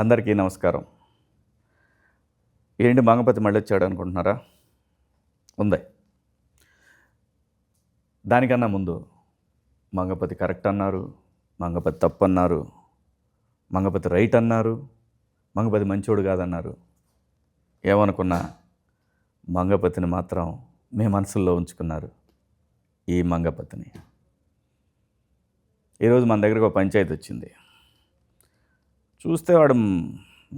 అందరికీ నమస్కారం. ఏంటి మంగపతి మళ్ళీ వచ్చాడు అనుకుంటున్నారా? ఉంది. దానికన్నా ముందు మంగపతి కరెక్ట్ అన్నారు, మంగపతి తప్పు అన్నారు, మంగపతి రైట్ అన్నారు, మంగపతి మంచోడు కాదన్నారు. ఏమనుకున్నా మంగపతిని మాత్రం మీ మనసుల్లో ఉంచుకున్నారు. ఈ మంగపతిని ఈరోజు మన దగ్గరకు ఒక పంచాయతీ వచ్చింది. చూస్తే వాడు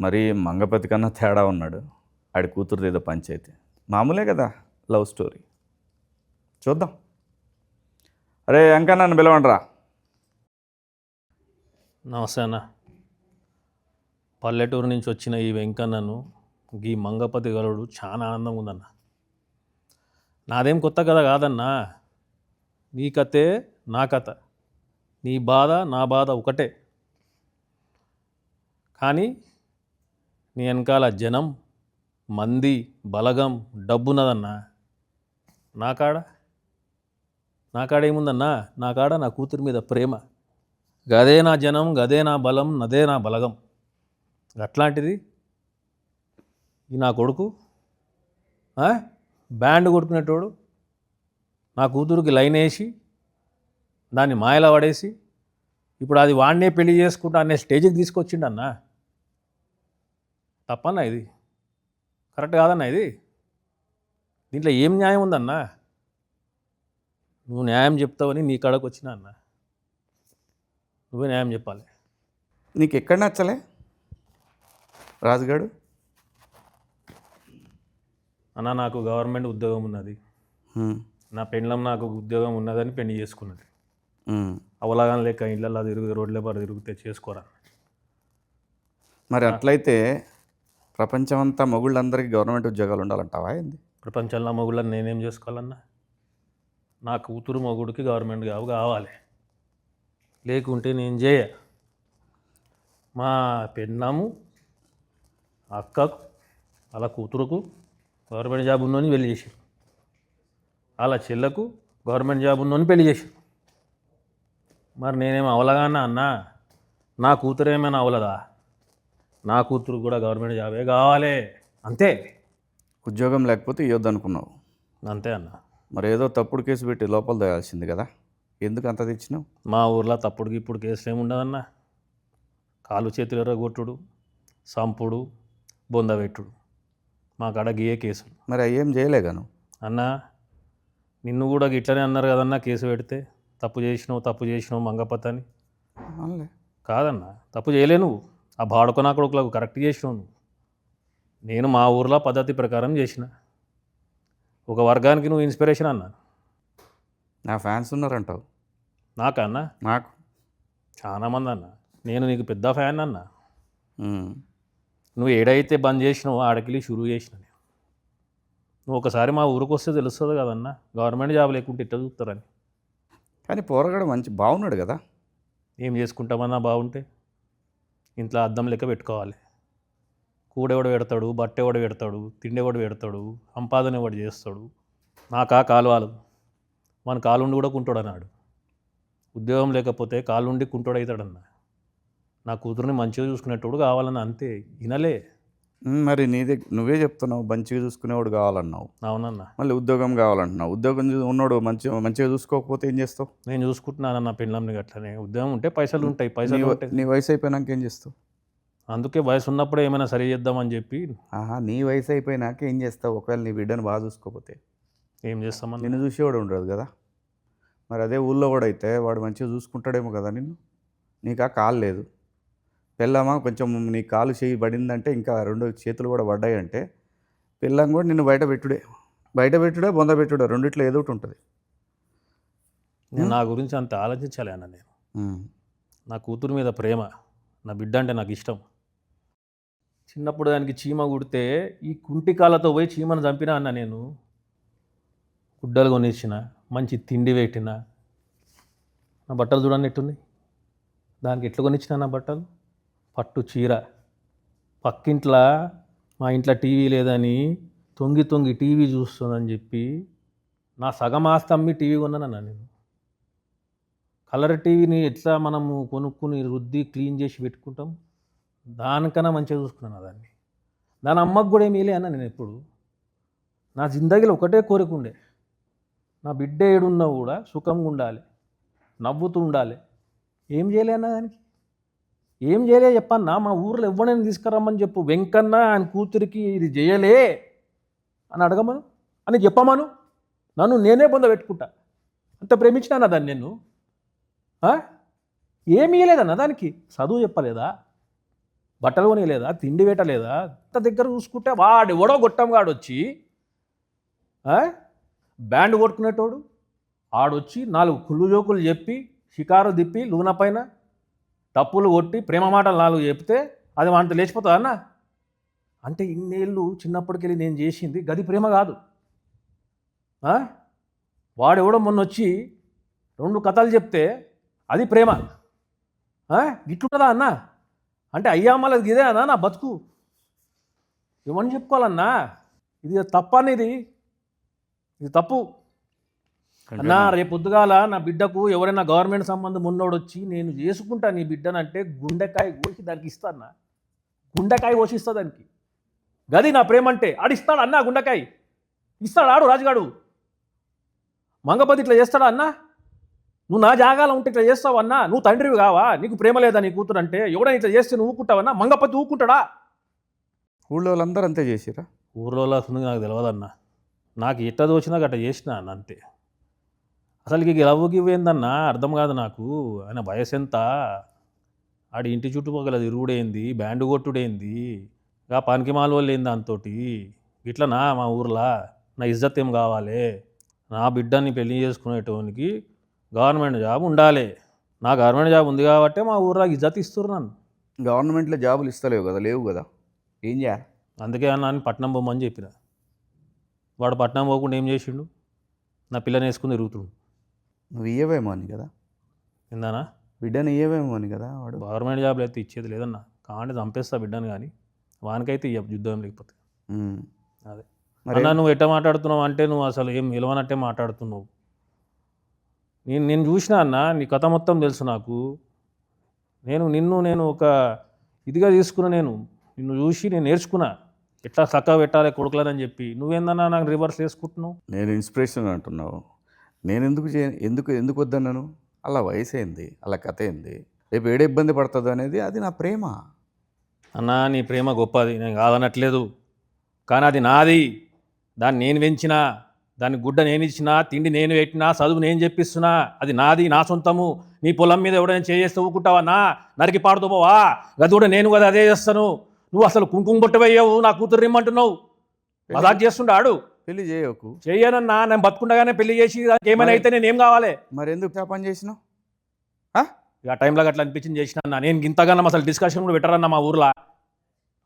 మరీ మంగపతి కన్నా తేడా ఉన్నాడు. ఆడి కూతురుది ఏదో పంచాయతీ. మామూలే కదా, లవ్ స్టోరీ. చూద్దాం. అరే వెంకన్నను పిలవండిరా. నమస్తే అన్న. పల్లెటూరు నుంచి వచ్చిన ఈ వెంకన్నను ఈ మంగపతి గలుడు చాలా ఆనందంగా ఉందన్న. నాదేం కొత్త కథ కాదన్నా. నీ కథే నా కథ, నీ బాధ నా బాధ ఒకటే. కానీ నీ వెనకాల జనం, మంది, బలగం, డబ్బున్నదన్నా. నా కాడ ఏముందన్నా? నా కాడ నా కూతురి మీద ప్రేమ. గదే నా జనం, గదే నా బలం, నదే నా బలగం. అట్లాంటిది ఈ నా కొడుకు బ్యాండ్ కొట్టుకునేటోడు నా కూతురికి లైన్ వేసి దాన్ని మాయలా పడేసి ఇప్పుడు అది వాడినే పెళ్లి చేసుకుంటా అనే స్టేజ్కి తీసుకొచ్చిండన్నా. తప్పన్నా ఇది? కరెక్ట్ కాదన్నా ఇది? దీంట్లో ఏం న్యాయం ఉందన్నా? నువ్వు న్యాయం చెప్తావని నీ కాడకు వచ్చినా అన్న. నువ్వే న్యాయం చెప్పాలి. నీకు ఎక్కడ నచ్చలే రాజుగాడు? అన్న, నాకు గవర్నమెంట్ ఉద్యోగం ఉన్నది. నా పెండ్లం నాకు ఉద్యోగం ఉన్నదని పెళ్లి చేసుకున్నది. అవలాగా లేక ఇళ్ళల్లో తిరుగు రోడ్ల బారు తిరిగితే చేసుకోరా. మరి అట్లయితే ప్రపంచమంతా మొగుళ్ళందరికీ గవర్నమెంట్ ఉద్యోగాలు ఉండాలంటావా ఏంది? ప్రపంచంలో మొగుళ్ళని నేనేం చేసుకోవాలన్నా? నా కూతురు మొగుడికి గవర్నమెంట్ జాబ్ కావాలి, లేకుంటే నేను చేయ. మా పెన్నాము అక్కకు వాళ్ళ కూతురుకు గవర్నమెంట్ జాబ్ ఉన్నోని పెళ్లి చేశారు, వాళ్ళ చెల్లకు గవర్నమెంట్ జాబ్ ఉన్నోని పెళ్లి చేశారు. మరి నేనేమో అవలగానా అన్నా? నా కూతురు ఏమైనా అవలదా? నా కూతురు కూడా గవర్నమెంట్ జాబే కావాలి, అంతే. ఉద్యోగం లేకపోతే ఇవ్వద్దు అనుకున్నావు, అంతే అన్న. మరి ఏదో తప్పుడు కేసు పెట్టి లోపల తేయాల్సింది కదా, ఎందుకు అంత తెచ్చినావు? మా ఊర్లో తప్పుడుకి ఇప్పుడు కేసులు ఏముండదన్న. కాలు చేతులు ఎర్రగొట్టుడు, సంపుడు, బొందబెట్టుడు, మా కాడ గియే కేసులు. మరి అయ్యేం చేయలేగాను అన్న. నిన్ను కూడా గిట్లనే అన్నారు కదన్నా, కేసు పెడితే తప్పు చేసినావు మంగపతి అని. కాదన్న, తప్పు చేయలే నువ్వు. ఆ బాడుకో నా కొడుకులకు కరెక్ట్ చేసినావు నువ్వు. నేను మా ఊర్లో పద్ధతి ప్రకారం చేసిన. ఒక వర్గానికి నువ్వు ఇన్స్పిరేషన్ అన్న. నా ఫ్యాన్స్ ఉన్నారంటావు? నాకన్న నాకు చాలామంది అన్న. నేను నీకు పెద్ద ఫ్యాన్ అన్న. నువ్వు ఏడైతే బంద్ చేసినావో ఆడకెళ్ళి షురూ చేసిన నేను. నువ్వు ఒకసారి మా ఊరికి వస్తే తెలుస్తుంది కదన్న, గవర్నమెంట్ జాబ్ లేకుంటే ఇట్లా చూస్తారని. కానీ పోరగాడు మంచి బాగున్నాడు కదా. ఏం చేసుకుంటామన్నా బాగుంటే? ఇంట్లో అద్దం లెక్క పెట్టుకోవాలి. కూడెవడు పెడతాడు, బట్టెవడు పెడతాడు, తిండెవడు పెడతాడు, సంపాదన ఎవడు చేస్తాడు. నాకా కాలువాలు. మన కాలుండి కూడా కుంటోడు అన్నాడు. ఉద్యోగం లేకపోతే కాలుండి కుంటోడు అవుతాడన్న. నా కూతురుని మంచిగా చూసుకునేటోడు కావాలన్న, అంతే. వినలే. మరి నువ్వే చెప్తున్నావు మంచిగా చూసుకునేవాడు కావాలన్నావు. అవునన్నా. మళ్ళీ ఉద్యోగం కావాలంటున్నావు. ఉద్యోగం ఉన్నోడు మంచిగా చూసుకోకపోతే ఏం చేస్తావు? నేను చూసుకుంటున్నానన్న పెళ్ళంని. అట్లనే ఉద్యోగం ఉంటే పైసలు ఉంటాయి. పైసలు ఉంటాయి. నీ వయసు అయిపోయినాక ఏం చేస్తావు? అందుకే వయసు ఉన్నప్పుడే ఏమైనా సరి చేద్దామని చెప్పి. నీ వయసు అయిపోయినాక ఏం చేస్తావు? ఒకవేళ నీ బిడ్డను బాగా చూసుకోకపోతే ఏం చేస్తామని? నిన్ను చూసేవాడు ఉండదు కదా. మరి అదే ఊళ్ళో కూడా అయితే వాడు మంచిగా చూసుకుంటాడేమో కదా నిన్ను. నీకు ఆ కాలు లేదు, పెళ్ళామా కొంచెం నీ కాలు చేయి పడిందంటే, ఇంకా రెండు చేతులు కూడా పడ్డాయి అంటే పిల్లం కూడా నిన్ను బయట పెట్టుడే బొంద పెట్టుడే, రెండిట్లో ఏదో ఒకటి ఉంటుంది. నేను నా గురించి అంత ఆలోచించాలి అన్న. నేను నా కూతురు మీద ప్రేమ, నా బిడ్డ అంటే నాకు ఇష్టం. చిన్నప్పుడు దానికి చీమ కుడితే ఈ కుంటికాలతో పోయి చీమను చంపినా అన్న. నేను గుడ్డలు కొనిచ్చిన, మంచి తిండి పెట్టిన. నా బట్టలు చూడండి ఎట్టుంది. దానికి ఎట్లా కొనిచ్చిన నా బట్టలు? పట్టు చీర. పక్కింట్లో మా ఇంట్లో టీవీ లేదని తొంగి టీవీ చూస్తుందని చెప్పి నా సగం ఆస్తి అమ్మి టీవీ కొన్నానన్నా నేను. కలర్ టీవీని ఎట్లా మనము కొనుక్కుని రుద్ది క్లీన్ చేసి పెట్టుకుంటాం, దానికన్నా మంచిగా చూసుకున్నాను దాన్ని. దాని అమ్మకు కూడా ఏమీ లే అన్న నేను ఎప్పుడు. నా జిందగీలో ఒకటే కోరిక ఉండే, నా బిడ్డ ఏడున్నా కూడా సుఖంగా ఉండాలి, నవ్వుతూ ఉండాలి. ఏం చేయలే అన్న దానికి, ఏం చేయలే చెప్పన్నా. మా ఊర్లో ఎవరైనా తీసుకురమ్మని చెప్పు, వెంకన్న ఆయన కూతురికి ఇది చేయలే అని అడగమను, అని చెప్పమను. నన్ను నేనే పొందబెట్టుకుంటా. అంత ప్రేమించినా దాన్ని నేను. ఏమీ లేదన్న దానికి. చదువు చెప్పలేదా, బట్టలు కొనియలేదా, తిండి పెట్టలేదా? అంత దగ్గర చూసుకుంటే వాడు ఎవడో గొట్టంగాడు వచ్చి బ్యాండ్ కొట్టుకునేటోడు ఆడొచ్చి 4 కుళ్ళు జోకులు చెప్పి షికారు తిప్పి లూన పైన తప్పులు కొట్టి ప్రేమ మాటలు 4 చెప్తే అది వాంట లేచిపోతుందా అన్న? అంటే ఇన్నేళ్ళు చిన్నప్పటికెళ్ళి నేను చేసింది గది ప్రేమ కాదు. వాడెవడో మొన్న వచ్చి 2 కథలు చెప్తే అది ప్రేమ. గిట్లుంటుందా అన్న? అంటే అయ్యా మళ్ళీ ఇదే అన్నా నా బతుకు. ఏమని చెప్పుకోవాలన్నా? ఇది తప్ప అనేది, ఇది తప్పు అన్నా. రేపు పొద్దుగాల నా బిడ్డకు ఎవరైనా గవర్నమెంట్ సంబంధం ఉన్నోడు వచ్చి నేను చేసుకుంటా నీ బిడ్డనంటే గుండెకాయ కోసి దానికి ఇస్తానా? గుండెకాయ కోసిస్తా దానికి. గది నా ప్రేమ అంటే. ఆడిస్తాడు అన్నా గుండెకాయ ఇస్తాడు. ఆడు రాజుగాడు మంగపతి ఇట్లా చేస్తాడా అన్నా? నువ్వు నా జాగాలో ఉంటే ఇట్లా చేస్తావన్నా? నువ్వు తండ్రివి కావా? నీకు ప్రేమ లేదా నీ కూతురు అంటే? ఎవడైనా ఇట్లా చేస్తే నువ్వు ఊకుంటావన్నా? మంగపతి ఊకుంటాడా? ఊళ్ళో వాళ్ళందరూ అంతే చేసిరా? ఊర్లో వస్తుంది నాకు తెలియదన్నా. నాకు ఎట్ట దోచినా గట్ట చేసినా అన్న అంతే. అసలుకి లవ్వుకి ఇవ్వేందన్నా అర్థం కాదు నాకు. ఆయన వయసు ఎంత? ఆడి ఇంటి చుట్టుపక్కల తిరుగుడేంది, బ్యాండ్ కొట్టుడేంది, ఇక పనికి మాల వాళ్ళు ఏంది దాంతో. ఇట్లనా మా ఊర్లో నా ఇజ్జత్ ఏం కావాలి? నా బిడ్డని పెళ్లి చేసుకునేటోనికి గవర్నమెంట్ జాబ్ ఉండాలి. నా గవర్నమెంట్ జాబ్ ఉంది కాబట్టి మా ఊర్లో ఇజ్జత్ ఇస్తున్నారు నన్ను. గవర్నమెంట్లో జాబులు ఇస్తలేవు కదా, లేవు కదా, ఏం చేయాలి? అందుకే అన్న అని పట్నం పోమని చెప్పిన. వాడు పట్నం పోకుండా ఏం చేసిండు? నా పిల్లని వేసుకుని తిరుగుతుడు. నువ్వు ఇయ్యవేమో అని కదా, ఏందన్నా? బిడ్డని ఇయ్యవేమో అని కదా వాడు. గవర్నమెంట్ జాబ్లు అయితే ఇచ్చేది లేదన్నా. కావాలంటే చంపేస్తా బిడ్డను, కానీ వానికైతే యుద్ధం లేకపోతే. అదే అన్నా, నువ్వు ఎట్ట మాట్లాడుతున్నావు అంటే నువ్వు అసలు ఏం విలువనట్టే మాట్లాడుతున్నావు. నేను చూసినా అన్న, నీ కథ మొత్తం తెలుసు నాకు. నేను ఒక ఇదిగా తీసుకున్నా. నిన్ను చూసి నేను నేర్చుకున్నా ఎట్లా చక్కగా పెట్టాలి కొడుకులని చెప్పి. నువ్వేందన్నా నాకు రివర్స్ వేసుకుంటున్నావు? నేను ఇన్స్పిరేషన్ అంటున్నావు. నేను ఎందుకు వద్దన్నాను? అలా వయసు ఏంది, అలా కథ ఏంది, రేపు ఏడ ఇబ్బంది పడుతుంది అనేది అది నా ప్రేమ. అన్నా నీ ప్రేమ గొప్పది, నేను కాదనట్లేదు. కానీ అది నాది. దాన్ని నేను పెంచినా, దాని గుడ్డ నేను ఇచ్చినా, తిండి నేను పెట్టినా, చదువు నేను చెప్పిస్తున్నా. అది నాది, నా సొంతము. నీ పొలం మీద ఎవడైనా చేస్తే ఊకుంటావన్నా? నరికి పాడుతూ పోవా? గది కూడా నేను కదా అదే చేస్తాను. నువ్వు అసలు కుంకుమ బొట్టు వేయవు, నా కూతురు ఇమ్మంటున్నావు. మజాక్ చేస్తుండాడు. పెళ్లి చేయకు. చెయ్యనన్నా, నేను బతుకుండగానే పెళ్లి చేసి ఏమైనా అయితే నేను ఏం కావాలి? మరి ఎందుకు ఆ పని చేసినావు? ఇక టైంలో అట్లా అనిపించింది చేసిన అన్న. నేను ఇంతగానో అసలు డిస్కషన్ కూడా పెట్టారన్న మా ఊర్లో.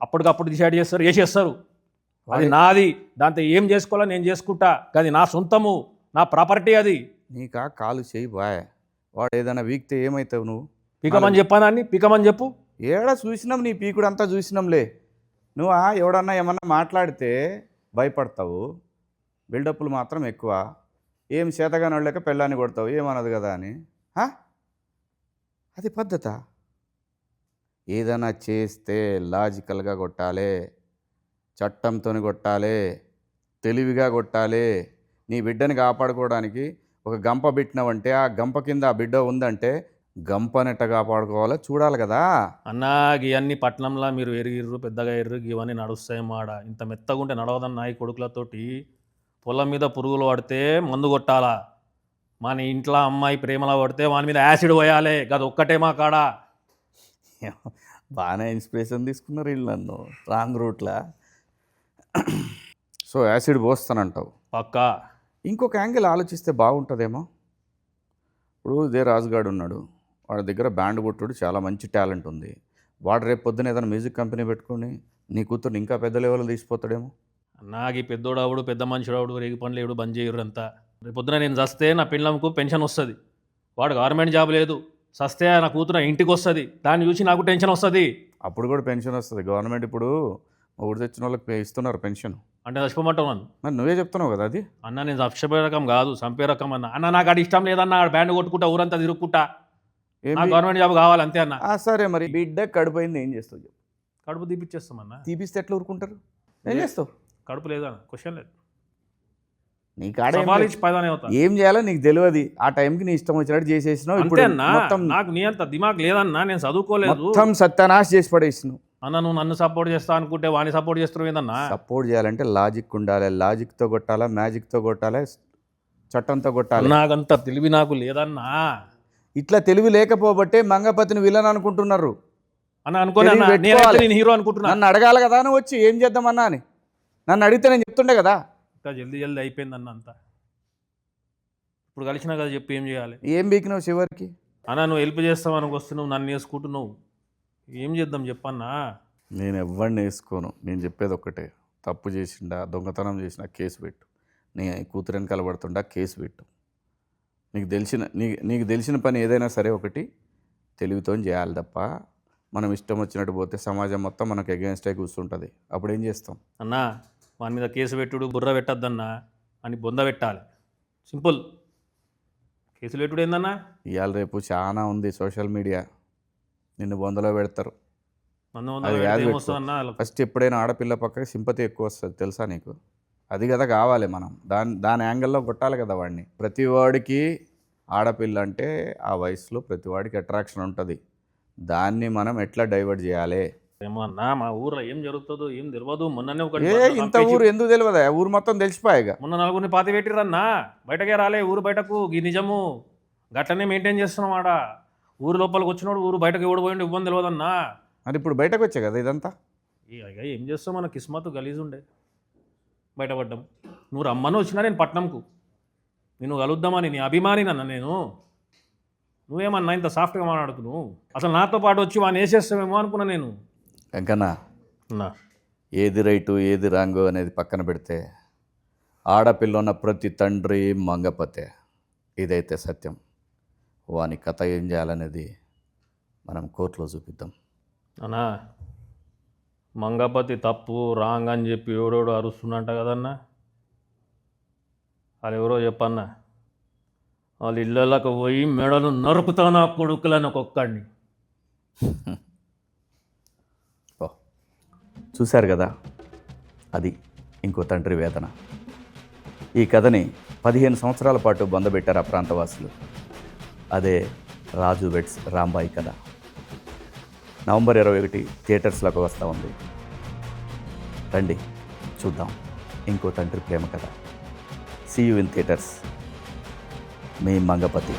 అప్పటికప్పుడు డిసైడ్ చేస్తారు, చేసేస్తారు. అది నాది, దాంతో ఏం చేసుకోవాలో నేను చేసుకుంటా. అది నా సొంతము, నా ప్రాపర్టీ. అది నీకా కాలు చేయి బాయ్. వాడు ఏదైనా వీక్తే ఏమవుతావు నువ్వు? పీకమని చెప్పానాన్ని, పీకమని చెప్పు. ఏడా చూసినాం, నీ పీకుడు అంతా చూసినాంలే. నువ్వు ఎవడన్నా ఏమన్నా మాట్లాడితే భయపడతావు, బిల్డప్లు మాత్రం ఎక్కువ. ఏం చేతగాని వాళ్ళక పెళ్ళాన్ని కొడతావు, ఏమన్నది కదా అని. అది పద్ధత? ఏదైనా చేస్తే లాజికల్గా కొట్టాలి, చట్టంతో కొట్టాలి, తెలివిగా కొట్టాలి. నీ బిడ్డని కాపాడుకోవడానికి ఒక గంప పెట్టినావంటే ఆ గంప కింద ఆ బిడ్డ ఉందంటే గంపనెట్ట కాపాడుకోవాలో చూడాలి కదా అన్నా. ఇవన్నీ పట్నంలో మీరు ఎరిగిర్రు, పెద్దగా ఎర్రు, ఇవన్నీ నడుస్తాయి మాడ. ఇంత మెత్తగా ఉంటే నడవదన్నా. ఈ కొడుకులతోటి పొలం మీద పురుగులు పడితే మందు కొట్టాలా? మన ఇంట్లో అమ్మాయి ప్రేమలో పడితే వాని మీద యాసిడ్ పోయాలి. గది ఒక్కటే మా కాడ. బాగానే ఇన్స్పిరేషన్ తీసుకున్నారు వీళ్ళు నన్ను రాంగ్ రూట్లా. సో యాసిడ్ పోస్తానంటావు? పక్కా. ఇంకొక యాంగిల్ ఆలోచిస్తే బాగుంటుందేమో. ఇప్పుడు ఇదే రాజుగాడు ఉన్నాడు, వాడి దగ్గర బ్యాండ్ కొట్టుడు చాలా మంచి టాలెంట్ ఉంది. వాడు రేపు పొద్దున ఏదైనా మ్యూజిక్ కంపెనీ పెట్టుకుని నీ కూతురు ఇంకా పెద్ద లెవెల్లో తీసిపోతాడేమో. నాకు ఈ పెద్దోడావుడు, పెద్ద మనిషిరావుడు, రేగి పనులు ఏడు బంద్ చేయరు అంతా. రేపు పొద్దున నేను చస్తే నా పిల్లలకు పెన్షన్ వస్తుంది. వాడు గవర్నమెంట్ జాబ్ లేదు, చస్తే నా కూతురు ఇంటికి వస్తుంది. దాన్ని చూసి నాకు టెన్షన్ వస్తుంది. అప్పుడు కూడా పెన్షన్ వస్తుంది. గవర్నమెంట్ ఇప్పుడు ఊరు తెచ్చిన వాళ్ళకి ఇస్తున్నారు పెన్షన్. అంటే చచ్చిపోమంటావు నన్ను? మరి నువ్వే చెప్తున్నావు కదా అది. అన్న నేను చచ్చిపోయే రకం కాదు, చంపే రకం అన్న. అన్న నాకు అది ఇష్టం లేదన్న. బ్యాండ్ కొట్టుకుంటా ఊరంతా తిరుగుకుంటా. నాకు గవర్నమెంట్ జాబ్ కావాలి అంతే అన్న. సరే, మరి బిడ్డ కడిపోయింది ఏం చేస్తావు చెప్పు? కడుపు తీపిచ్చేస్తామన్నా. తీపిస్తే ఎట్లా ఊరుకుంటారు? ఏం చేస్తావు? కడుపు లేదా క్వశ్చన్ లేదు. నీ కాడ ఏం సవాల్ లేదు. ఇచ్చి పైదానే అవుతా ఏం చేయాలో నీకు తెలియదు. ఆ టైంకి నీ ఇష్టం వచ్చినట్టు చేసేసినావు. అంతే ఇప్పుడు అన్నా. మొత్తం నాకు నీ అంత దిమాగ్ లేదన్నా, నేను చదువుకోలేదు మొత్తం సత్యానాశ చేసి పడేసినావు. అన్న. నువ్వు నన్ను సపోర్ట్ చేస్తా అనుకుంటే వాడిని సపోర్ట్ చేస్తున్నావు ఏందన్నా? సపోర్ట్ చేయాలంటే లాజిక్ ఉండాలి. లాజిక్తో కొట్టాలా, మ్యాజిక్తో కొట్టాలి, చట్టంతో కొట్టాలి. నాకంత తెలివి నాకు లేదన్నా. ఇట్లా తెలివి లేకపోబట్టే మంగపతిని విలన్ అనుకుంటున్నారు. అన్న అనుకోని తెలివి నేనైతే పెట్టుకోవాలి. నేను హీరో అనుకుంటున్నా. నన్ను అడగాలి కదా, నువ్వు వచ్చి ఏం చేద్దామన్నా అని. నన్ను అడిగితే నేను చెప్తుండే కదా. ఇంకా జల్దీ అయిపోయిందన్న అంతా. ఇప్పుడు కలిసినా కదా చెప్పి ఏం చేయాలి? ఏం బీకినావు చివరికి? అన్న నువ్వు హెల్ప్ చేస్తావు అనుకు వస్తున్నావు, నన్ను వేసుకుంటున్నావు. ఏం చేద్దాం చెప్పన్నా? నేను ఎవరిని వేసుకోను. నేను చెప్పేది ఒక్కటే, తప్పు చేసిండా, దొంగతనం చేసినా కేసు పెట్టు. నీ కూతురు వెనకాల పడుతుండా కేసు పెట్టు. నీకు తెలిసిన పని ఏదైనా సరే ఒకటి తెలివితో చేయాలి తప్ప మనం ఇష్టం వచ్చినట్టు పోతే సమాజం మొత్తం మనకు అగేన్స్ట్ అయి కూర్చుంటుంది. అప్పుడు ఏం చేస్తాం? అన్నా వాని మీద కేసు పెట్టుడు, బుర్ర పెట్టద్దన్నా అని బొంద పెట్టాలి. సింపుల్. కేసులు పెట్టుడు ఏందన్నా? ఇవాళ రేపు చాలా ఉంది సోషల్ మీడియా, నిన్ను బొందలో పెడతారు. నన్ను అది కాదు ఏమొస్తుందన్నా? ఫస్ట్ ఎప్పుడైనా ఆడపిల్ల పక్కకి సింపతి ఎక్కువ వస్తుంది తెలుసా నీకు? అది కదా కావాలి. మనం దాని యాంగిల్లో కొట్టాలి కదా వాడిని. ప్రతివాడికి ఆడపిల్ల అంటే ఆ వయసులో ప్రతివాడికి అట్రాక్షన్ ఉంటుంది. దాన్ని మనం ఎట్లా డైవర్ట్ చేయాలి? ఏమో అన్నా, మా ఊర్లో ఏం జరుగుతుందో ఏం తెలియదు. మొన్ననే ఇంత ఊరు ఎందుకు తెలియదా? ఊరు మొత్తం తెలిసిపోయాగా. మొన్న నలుగురిని పాతి పెట్టిరన్నా, బయటకే రాలే ఊరు బయటకు. ఈ నిజము గట్లనే మెయింటైన్ చేస్తున్నాం ఆడ. ఊరు లోపలికి వచ్చినోడు ఊరు బయటకు ఓడిపోయిండు, ఇవ్వని తెలియదన్నా. మరి ఇప్పుడు బయటకు వచ్చే కదా ఇదంతా. ఇక ఏం చేస్తావు, మన కిస్మత్ గలీజ్ ఉండే బయటపడ్డాం. నువ్వు రమ్మని వచ్చినా నేను పట్నంకు నిన్ను కలుద్దామని, నీ అభిమాని నన్న నేను. నువ్వేమన్నా ఇంత సాఫ్ట్గా మాట్లాడుతున్నావు? అసలు నాతో పాటు వచ్చి వాడిని వేసేస్తామేమో అనుకున్నా నేను. వెంకన్నా, అన్నా ఏది రైటు ఏది రాంగు అనేది పక్కన పెడితే ఆడపిల్ల ఉన్న ప్రతి తండ్రి మంగపతే. ఇదైతే సత్యం. వాని కథ ఏం చేయాలనేది మనం కోర్టులో చూపిద్దాం. అన్నా మంగపతి తప్పు రాంగ్ అని చెప్పి ఎవడెవడో అరుస్తున్నట్ట కదన్నా. వాళ్ళు ఎవరో చెప్పన్నా, వాళ్ళు ఇళ్ళకు పోయి మెడలు నరుకుతాను ఆ కొడుకులను ఒక్కొక్కడిని. చూశారు కదా, అది ఇంకో తండ్రి వేదన. ఈ కథని 15 సంవత్సరాల పాటు బొందబెట్టారు ఆ ప్రాంతవాసులు. అదే రాజు వెడ్స్ రాంబాయి కథ. నవంబర్ 21 థియేటర్స్లోకి వస్తూ ఉంది. రండి చూద్దాం ఇంకో తండ్రి ప్రేమ కథ. See you in theatres. మీ మంగపతి.